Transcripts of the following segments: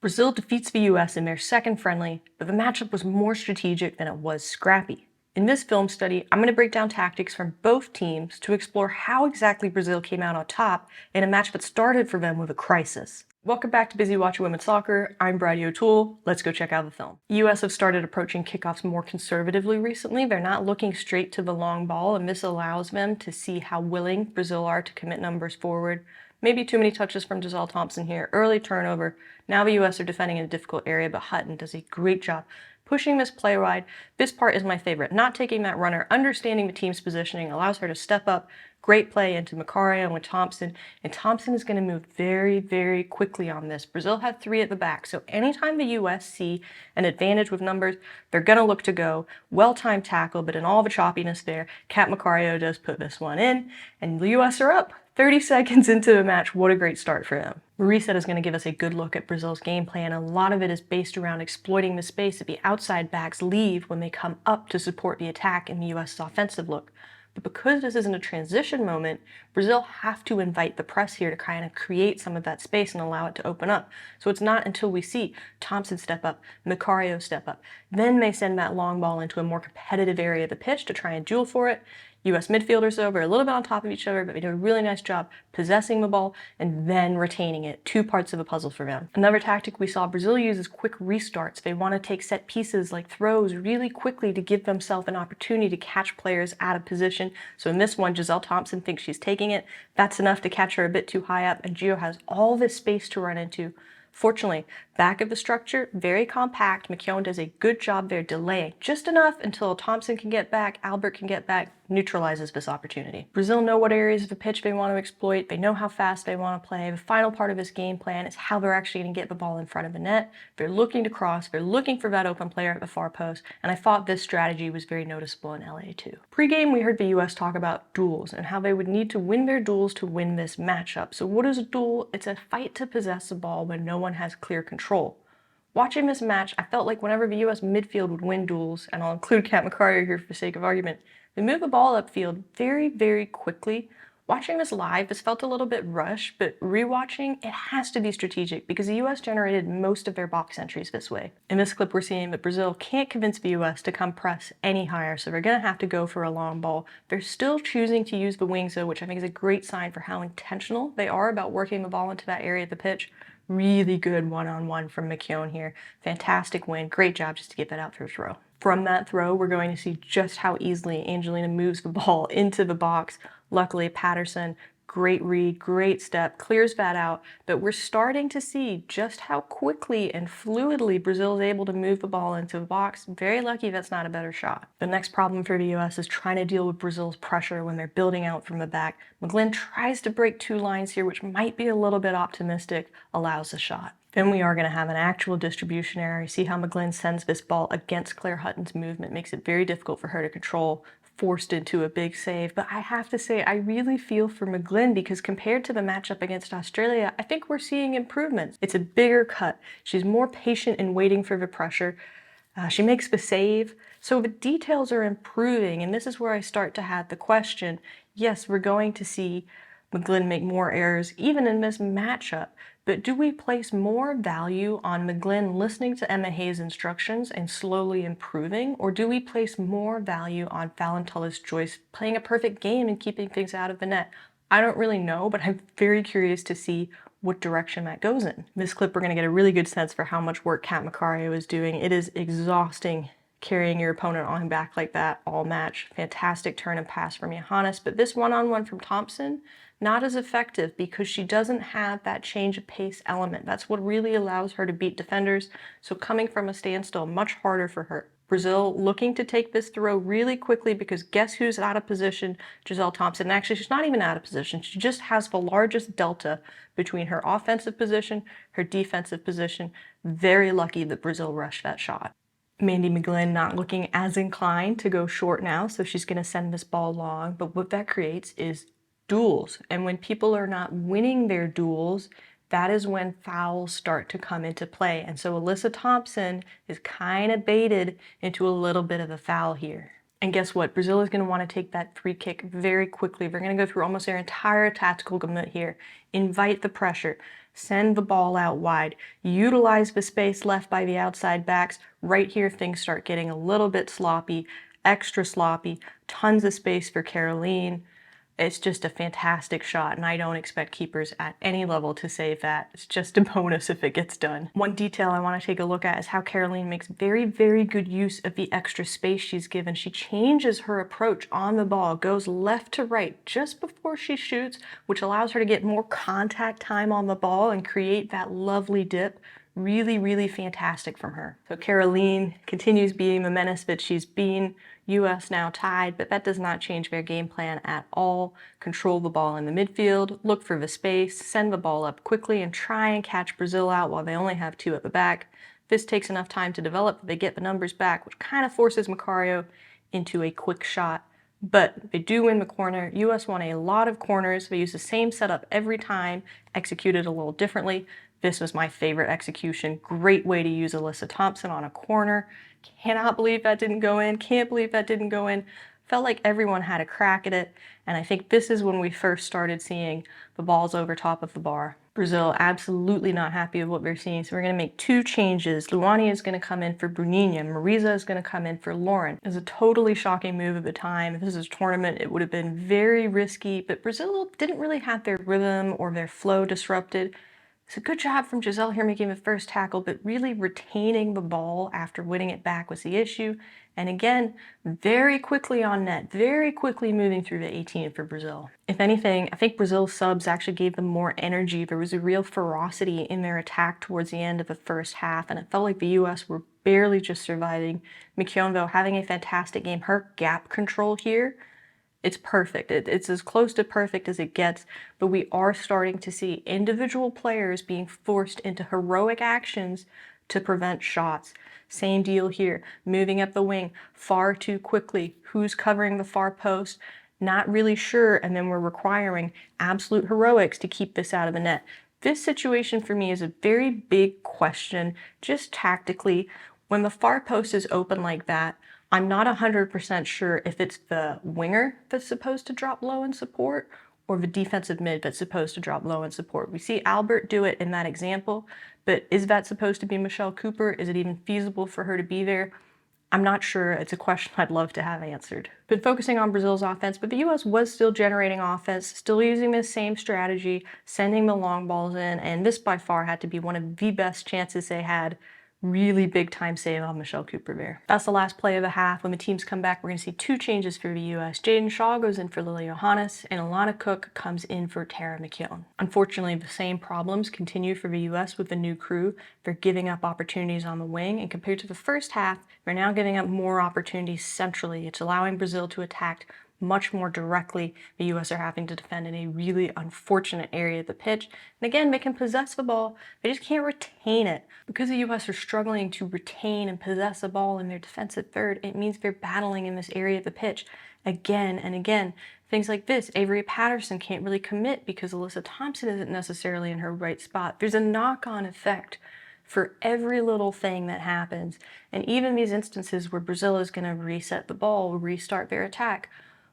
Brazil defeats the US in their second friendly, but the matchup was more strategic than it was scrappy. In this film study, I'm going to break down tactics from both teams to explore how exactly Brazil came out on top in a match that started for them with a crisis. Welcome back to Busy Watching Women's Soccer. I'm Brady O'Toole. Let's go check out the film. The US have started approaching kickoffs more conservatively recently. They're not looking straight to the long ball, and this allows them to see how willing Brazil are to commit numbers forward. Maybe too many touches from Giselle Thompson here. Early turnover. Now the US are defending in a difficult area, but Hutton does a great job pushing this play wide. This part is my favorite. Not taking that runner, understanding the team's positioning, allows her to step up. Great play into Macario and with Thompson. And Thompson is going to move very, very quickly on this. Brazil had 3 at the back. So anytime the US see an advantage with numbers, they're going to look to go. Well-timed tackle, but in all the choppiness there, Cat Macario does put this one in. And the US are up. 30 seconds into the match, what a great start for them. Reset is going to give us a good look at Brazil's game plan. A lot of it is based around exploiting the space that the outside backs leave when they come up to support the attack in the US's offensive look. But because this isn't a transition moment, Brazil have to invite the press here to kind of create some of that space and allow it to open up. So it's not until we see Thompson step up, Macario step up, then they send that long ball into a more competitive area of the pitch to try and duel for it. US midfielders, though, are a little bit on top of each other, but they do a really nice job possessing the ball and then retaining it. 2 parts of a puzzle for them. Another tactic we saw Brazil use is quick restarts. They want to take set pieces like throws really quickly to give themselves an opportunity to catch players out of position. So in this one, Giselle Thompson thinks she's taking it. That's enough to catch her a bit too high up, and Gio has all this space to run into. Fortunately, back of the structure, very compact. McKeown does a good job there delaying just enough until Thompson can get back, Albert can get back, neutralizes this opportunity. Brazil know what areas of the pitch they want to exploit. They know how fast they want to play. The final part of this game plan is how they're actually going to get the ball in front of the net. They're looking to cross. They're looking for that open player at the far post. And I thought this strategy was very noticeable in LA too. Pre-game, we heard the US talk about duels and how they would need to win their duels to win this matchup. So what is a duel? It's a fight to possess the ball when no one has clear control. Watching this match, I felt like whenever the US midfield would win duels, and I'll include Cat Macario here for the sake of argument, they move the ball upfield very, very quickly. Watching this live, this felt a little bit rushed, but rewatching, it has to be strategic because the US generated most of their box entries this way. In this clip, we're seeing that Brazil can't convince the US to come press any higher, so they're going to have to go for a long ball. They're still choosing to use the wings, though, which I think is a great sign for how intentional they are about working the ball into that area of the pitch. Really good one-on-one from McKeown here. Fantastic win. Great job just to get that out through a throw. From that throw, we're going to see just how easily Angelina moves the ball into the box. Luckily, Patterson, great read, great step, clears that out. But we're starting to see just how quickly and fluidly Brazil is able to move the ball into the box. Very lucky that's not a better shot. The next problem for the US is trying to deal with Brazil's pressure when they're building out from the back. McGlynn tries to break 2 lines here, which might be a little bit optimistic, allows the shot. Then we are going to have an actual distribution error. You see how McGlynn sends this ball against Claire Hutton's movement, makes it very difficult for her to control, forced into a big save. But I have to say, I really feel for McGlynn because compared to the matchup against Australia, I think we're seeing improvements. It's a bigger cut. She's more patient in waiting for the pressure. She makes the save. So the details are improving, and this is where I start to have the question. Yes, we're going to see McGlynn make more errors even in this matchup, but do we place more value on McGlynn listening to Emma Hayes' instructions and slowly improving, or do we place more value on Valentulis-Joyce playing a perfect game and keeping things out of the net? I don't really know, but I'm very curious to see what direction that goes in. In this clip, we're going to get a really good sense for how much work Cat Macario is doing. It is exhausting carrying your opponent on back like that all match. Fantastic turn and pass from Johannes, but this one-on-one from Thompson, not as effective because she doesn't have that change of pace element. That's what really allows her to beat defenders. So coming from a standstill, much harder for her. Brazil looking to take this throw really quickly because guess who's out of position? Giselle Thompson. And actually, she's not even out of position. She just has the largest delta between her offensive position, her defensive position. Very lucky that Brazil rushed that shot. Mandy McGlynn not looking as inclined to go short now, so she's going to send this ball long. But what that creates is duels. And when people are not winning their duels, that is when fouls start to come into play. And so Alyssa Thompson is kind of baited into a little bit of a foul here. And guess what? Brazil is going to want to take that free kick very quickly. They're going to go through almost their entire tactical gamut here. Invite the pressure. send the ball out wide, utilize the space left by the outside backs. Right here, things start getting a little bit sloppy, extra sloppy, tons of space for Caroline. It's just a fantastic shot, and I don't expect keepers at any level to save that. It's just a bonus if it gets done. One detail I want to take a look at is how Caroline makes very, very good use of the extra space she's given. She changes her approach on the ball, goes left to right just before she shoots, which allows her to get more contact time on the ball and create that lovely dip. Really, really fantastic from her. So Caroline continues being the menace that she's been. US now tied, but that does not change their game plan at all. Control the ball in the midfield, look for the space, send the ball up quickly, and try and catch Brazil out while they only have two at the back. This takes enough time to develop that they get the numbers back, which kind of forces Macario into a quick shot. But they do win the corner. US won a lot of corners. They used the same setup every time, executed a little differently. This was my favorite execution. Great way to use Alyssa Thompson on a corner. Cannot believe that didn't go in. Can't believe that didn't go in. Felt like everyone had a crack at it. And I think this is when we first started seeing the balls over top of the bar. Brazil absolutely not happy with what we're seeing, so we're going to make two changes. Luani is going to come in for Bruninha. Marisa is going to come in for Lauren. It was a totally shocking move at the time. If this is a tournament, it would have been very risky, but Brazil didn't really have their rhythm or their flow disrupted. It's a good job from Giselle here making the first tackle, but really retaining the ball after winning it back was the issue. And again, very quickly on net, very quickly moving through the 18 for Brazil. If anything, I think Brazil's subs actually gave them more energy. There was a real ferocity in their attack towards the end of the first half, and it felt like the US were barely just surviving. Miquionvo having a fantastic game. Her gap control here, it's perfect. It's as close to perfect as it gets, but we are starting to see individual players being forced into heroic actions to prevent shots. Same deal here, moving up the wing far too quickly. Who's covering the far post? Not really sure, and then we're requiring absolute heroics to keep this out of the net. This situation for me is a very big question, just tactically. When the far post is open like that, I'm not 100% sure if it's the winger that's supposed to drop low in support or the defensive mid that's supposed to drop low in support. We see Albert do it in that example, but is that supposed to be Michelle Cooper? Is it even feasible for her to be there? I'm not sure. It's a question I'd love to have answered. Been focusing on Brazil's offense, but the US was still generating offense, still using the same strategy, sending the long balls in, and this by far had to be one of the best chances they had. Really big time save on Michelle Cooper there. That's the last play of the half. When the teams come back, we're going to see two changes for the US. Jaden Shaw goes in for Lily Johannes, and Alana Cook comes in for Tara McKeown. Unfortunately, the same problems continue for the US with the new crew. They're giving up opportunities on the wing, and compared to the first half, they're now giving up more opportunities centrally. It's allowing Brazil to attack much more directly. The US are having to defend in a really unfortunate area of the pitch. And again, they can possess the ball, they just can't retain it. Because the US are struggling to retain and possess the ball in their defensive third, it means they're battling in this area of the pitch again and again. Things like this, Avery Patterson can't really commit because Alyssa Thompson isn't necessarily in her right spot. There's a knock-on effect for every little thing that happens. And even these instances where Brazil is going to reset the ball, restart their attack,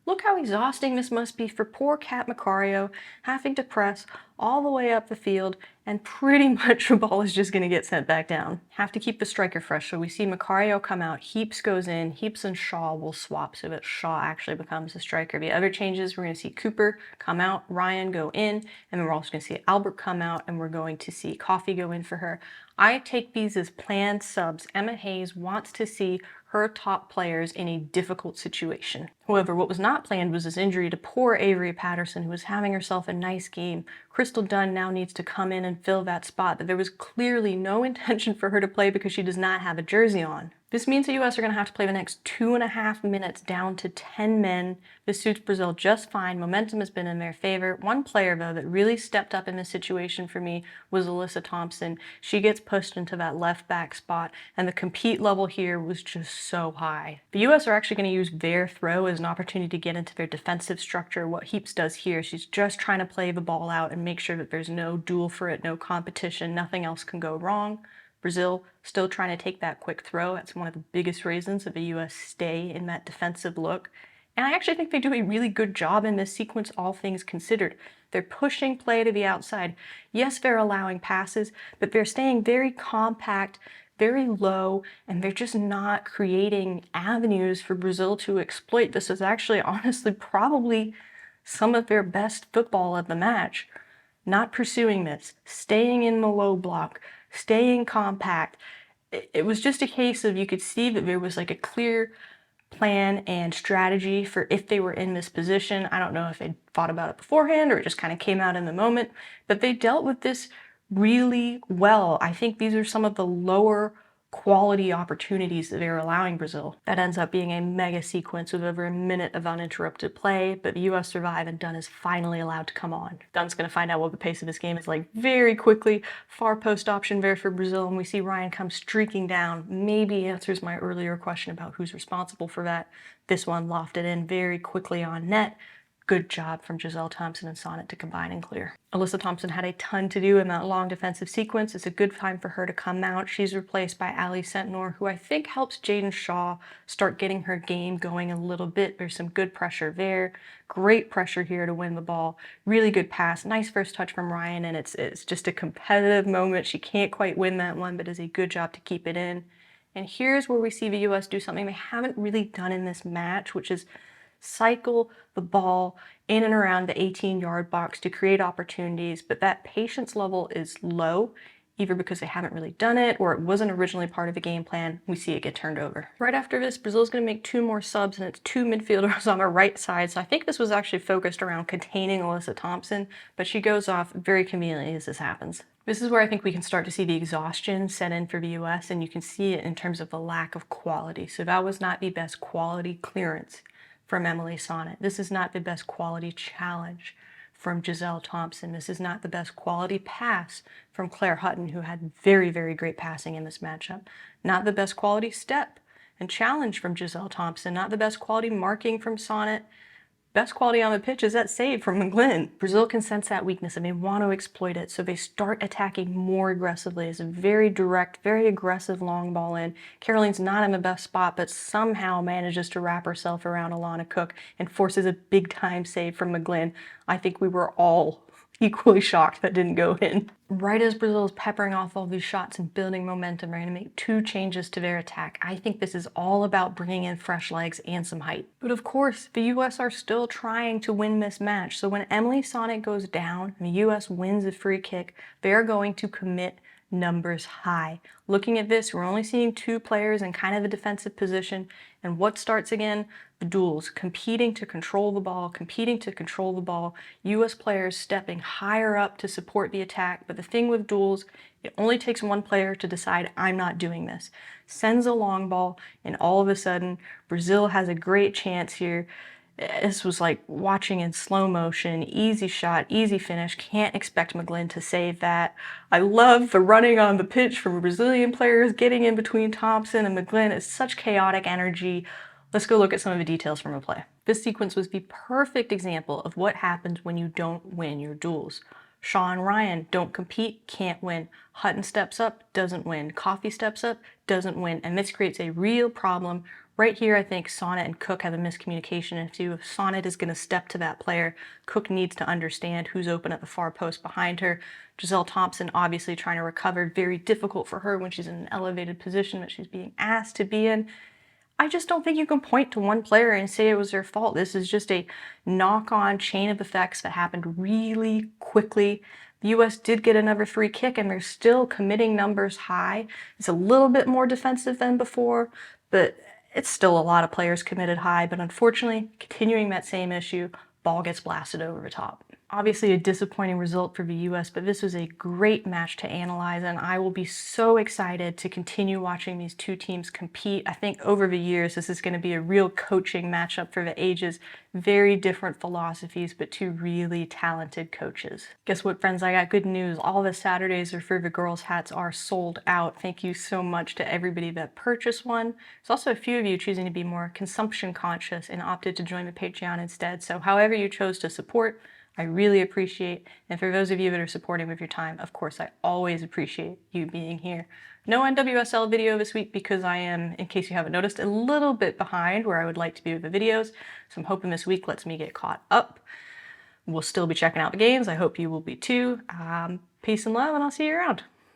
look how exhausting this must be for poor Kat Macario, having to press all the way up the field, and pretty much the ball is just going to get sent back down. Have to keep the striker fresh, so we see Macario come out, Heaps goes in, Heaps and Shaw will swap so that Shaw actually becomes the striker. The other changes, we're going to see Cooper come out, Ryan go in, and then we're also going to see Albert come out, and we're going to see Coffee go in for her. I take these as planned subs. Emma Hayes wants to see her top players in a difficult situation. However, what was not planned was this injury to poor Avery Patterson, who was having herself a nice game. Crystal Dunn now needs to come in and fill that spot, but there was clearly no intention for her to play because she does not have a jersey on. This means the US are going to have to play the next 2.5 minutes down to 10 men. This suits Brazil just fine. Momentum has been in their favor. One player, though, that really stepped up in this situation for me was Alyssa Thompson. She gets pushed into that left back spot, and the compete level here was just so high. The US are actually going to use their throw as an opportunity to get into their defensive structure. What Heaps does here, she's just trying to play the ball out and make sure that there's no duel for it, no competition, nothing else can go wrong. Brazil still trying to take that quick throw. That's one of the biggest reasons that the US stay in that defensive look. And I actually think they do a really good job in this sequence, all things considered. They're pushing play to the outside. Yes, they're allowing passes, but they're staying very compact, very low, and they're just not creating avenues for Brazil to exploit. This is actually, honestly, probably some of their best football of the match. Not pursuing this, staying in the low block, staying compact. It was just a case of, you could see that there was like a clear plan and strategy for if they were in this position. I don't know if they thought about it beforehand or it just kind of came out in the moment, but they dealt with this really well. I think these are some of the lower quality opportunities that they're allowing Brazil. That ends up being a mega sequence with over a minute of uninterrupted play, but the US survive and Dunn is finally allowed to come on. Dunn's going to find out what the pace of this game is like very quickly. Far post option there for Brazil, and we see Ryan come streaking down. Maybe answers my earlier question about who's responsible for that. This one lofted in very quickly on net. Good job from Giselle Thompson and Sonnet to combine and clear. Alyssa Thompson had a ton to do in that long defensive sequence. It's a good time for her to come out. She's replaced by Ali Sentnor, who I think helps Jaden Shaw start getting her game going a little bit. There's some good pressure there. Great pressure here to win the ball. Really good pass. Nice first touch from Ryan, and it's just a competitive moment. She can't quite win that one, but does a good job to keep it in. And here's where we see the US do something they haven't really done in this match, which is cycle the ball in and around the 18-yard box to create opportunities, but that patience level is low, either because they haven't really done it or it wasn't originally part of the game plan. We see it get turned over. Right after this, Brazil's going to make 2 more subs, and it's 2 midfielders on the right side, so I think this was actually focused around containing Alyssa Thompson, but she goes off very conveniently as this happens. This is where I think we can start to see the exhaustion set in for the US, and you can see it in terms of the lack of quality. So that was not the best quality clearance from Emily Sonnet. This is not the best quality challenge from Giselle Thompson. This is not the best quality pass from Claire Hutton, who had very, very great passing in this matchup. Not the best quality step and challenge from Giselle Thompson. Not the best quality marking from Sonnet. Best quality on the pitch is that save from McGlynn. Brazil can sense that weakness and they want to exploit it, so they start attacking more aggressively. It's a very direct, very aggressive long ball in. Caroline's not in the best spot, but somehow manages to wrap herself around Alana Cook and forces a big time save from McGlynn. I think we were all equally shocked that didn't go in. Right as Brazil is peppering off all these shots and building momentum, they're going to make 2 changes to their attack. I think this is all about bringing in fresh legs and some height. But of course, the US are still trying to win this match. So when Emily Sonnet goes down and the US wins a free kick, they're going to commit numbers high. Looking at this, we're only seeing 2 players in kind of a defensive position. And what starts again? The duels, competing to control the ball, competing to control the ball. US players stepping higher up to support the attack. But the thing with duels, it only takes one player to decide, I'm not doing this. Sends a long ball, and all of a sudden, Brazil has a great chance here. This was like watching in slow motion, easy shot, easy finish. Can't expect McGlynn to save that. I love the running on the pitch from Brazilian players, getting in between Thompson and McGlynn. It's such chaotic energy. Let's go look at some of the details from a play. This sequence was the perfect example of what happens when you don't win your duels. Shaw and Ryan don't compete, can't win. Hutton steps up, doesn't win. Coffey steps up, doesn't win. And this creates a real problem. Right here, I think Sonnet and Cook have a miscommunication issue. If Sonnet is going to step to that player, Cook needs to understand who's open at the far post behind her. Giselle Thompson obviously trying to recover. Very difficult for her when she's in an elevated position that she's being asked to be in. I just don't think you can point to one player and say it was their fault. This is just a knock-on chain of effects that happened really quickly. The US did get another free kick and they're still committing numbers high. It's a little bit more defensive than before, but it's still a lot of players committed high. But unfortunately, continuing that same issue, ball gets blasted over the top. Obviously a disappointing result for the US, but this was a great match to analyze, and I will be so excited to continue watching these 2 teams compete. I think over the years, this is going to be a real coaching matchup for the ages. Very different philosophies, but 2 really talented coaches. Guess what, friends? I got good news. All the Saturdays for the girls' hats are sold out. Thank you so much to everybody that purchased one. There's also a few of you choosing to be more consumption conscious and opted to join the Patreon instead. So however you chose to support, I really appreciate. And for those of you that are supporting with your time, of course, I always appreciate you being here. No NWSL video this week because I am, in case you haven't noticed, a little bit behind where I would like to be with the videos. So I'm hoping this week lets me get caught up. We'll still be checking out the games. I hope you will be too. Peace and love, and I'll see you around.